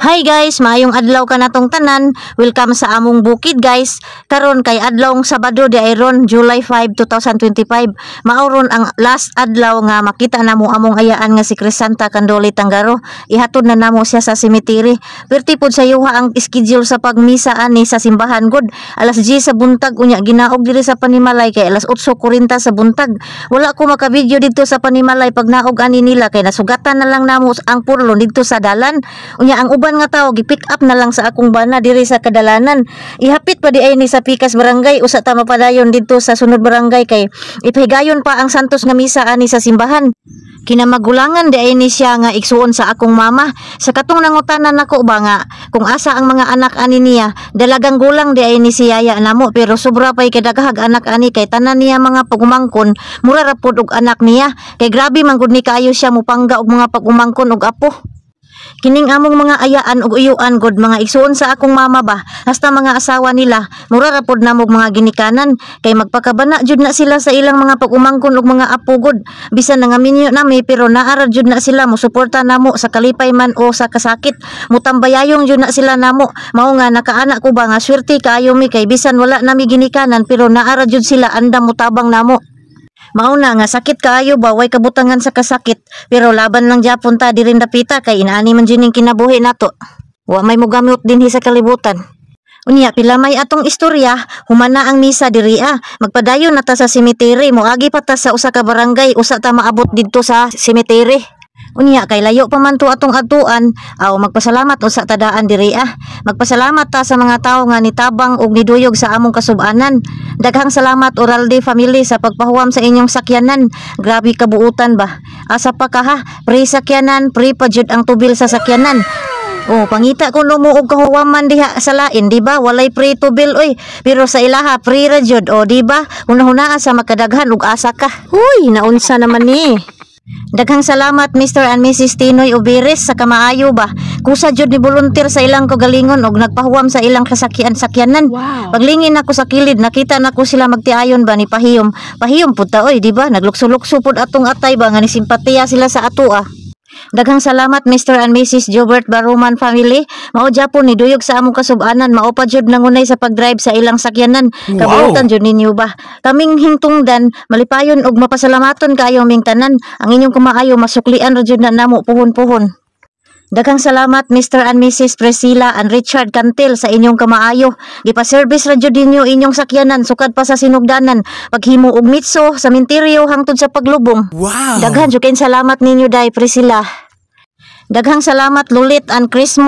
Hi guys, maayong adlaw ka natong tanan. Welcome sa among bukid guys. Karon kay adlawng Sabado di ayron July 5, 2025. Mauron ang last adlaw nga makita namo among ayaan nga si Crisanta Candoli Tangaro. Ihatod na namo siya sa cemetery. Perti pod sa yuha ang schedule sa pagmisa ani sa simbahan gud. Alas 10 sa buntag unya ginaog diri sa Panimalay kay alas 8:40 sa buntag. Wala ko maka-video dito sa Panimalay pag naog ani nila kay nasugatan na lang namo ang purlo dito sa dalan. Unya ang uban nga tao gi-pick up na lang sa akong bana diri sa kadalanan. Ihapit pa di ay ni sa Pikas Barangay usa ta mapadayon dito sa sunod barangay kay ipahigayon pa ang Santos nga misa ani sa simbahan. Kinamagulangan di ay ni siya nga igsuon sa akong mama. Sa katong nangutanan nako ba nga kung asa ang mga anak ani niya, dalagang gulang di ay ni si yaya namo pero sobra pay kadaghag anak ani kay tanan niya mga pagumangkon mura ra pod og anak niya. Kay grabe man gud ni kaayo siya mupangga og mga pagumangkon og apo. Kining among mga ayaan ug uyuan gud mga igsuon sa akong mama ba hasta mga asawa nila mura ra pod namog mga ginikanan kay magpakabana jud na sila sa ilang mga pag-umangkon ug mga apo gud bisan nga minyo nami pero naara jud na sila mo suporta namo sa kalipay man o sa kasakit mutambayayong jud na sila namo mao nga nakaana ko ba nga swerte kaayo mi kay bisan wala nami ginikanan pero naara jud sila andam mutabang namo. Mauna nga sakit kaayo ba way kabutangan sa kasakit pero laban lang gyapon ta diri dapita kay inaani man jining kinabuhi nato. Wa may mogamot dinhi sa kalibutan. Unya pila may atong istorya humana ang misa diri magpadayon na ta sa cemetery moagi pa ta sa usa ka barangay usa ta maabot didto sa cemetery. Unya kay layo pa man to atong atuan aw magpasalamat usa ta daan diri magpasalamat ta sa mga tawo nga nitabang ug niduyog sa among kasub-anan. Daghang salamat Oralde family sa pagpahuwam sa inyong sakyanan. Grabe kabuutan ba. Asa pa ka ha? Pre sakyanan, pre pa jud ang tubil sa sakyanan. Oh, pangita ko no mo og kahuwaman diha sa lain, di ba? Walay pre tubil oy. Pero sa ilaha pre ra jud, oh, di ba? Hunahunaa sa makadaghan ug asa ka. Huy, naunsa naman ni. Daghang salamat Mr. and Mrs. Tinoy Uberes sa kamaayo ba. Kusa jud ni volunteer sa ilang kagalingon og nagpahuwam sa ilang sakyanan. Wow. Paglingin ako sa kilid nakita nako sila magtiayon ba ni pahiyom. Pahiyom pud ta oy, di ba? Naglukso-lukso pud atong atay ba nga ni simpatiya sila sa ato Daghang salamat Mr. and Mrs. Jobert Baruman family. Mao gyapon ni duyog sa among kasub-anan, mao pa jud nangunay sa pagdrive sa ilang sakyanan. Kabuotan jud ninyo ba? Kaming hingtungdan malipayon og mapasalamaton kaayo ming tanan. Ang inyong kumaayo masuklian ra jud na namo puhon-puhon. Daghang salamat Mr. and Mrs. Priscilla and Richard Cantil sa inyong kamaayo. Gipa-service ra jud ninyo inyong sakyanan sukad pa sa sinugdanan paghimo og mitso sa minteryo hangtod sa paglubong. Wow. Daghan jud kay salamat ninyo day Priscilla. Daghang salamat Lulit and Chris